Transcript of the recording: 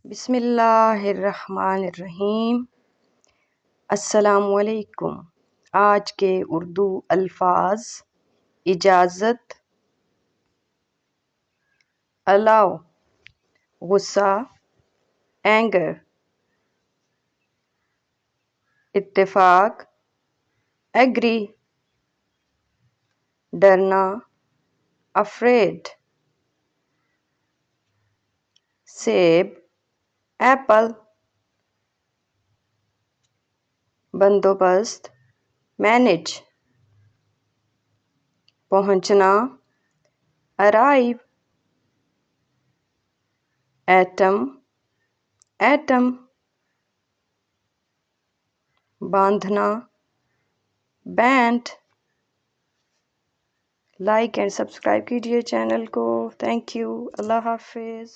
بسم اللہ الرحمن الرحیم۔ السلام علیکم۔ آج کے اردو الفاظ: اجازت، الاؤ، غصہ، اینگر، اتفاق، ایگری، ڈرنا، افریڈ، سیب، ایپل، بندوبست، مینیج، پہنچنا، ارائیو، ایٹم، ایٹم، باندھنا، بینڈ۔ لائک اینڈ سبسکرائب کیجیے چینل کو۔ Thank you. اللہ حافظ۔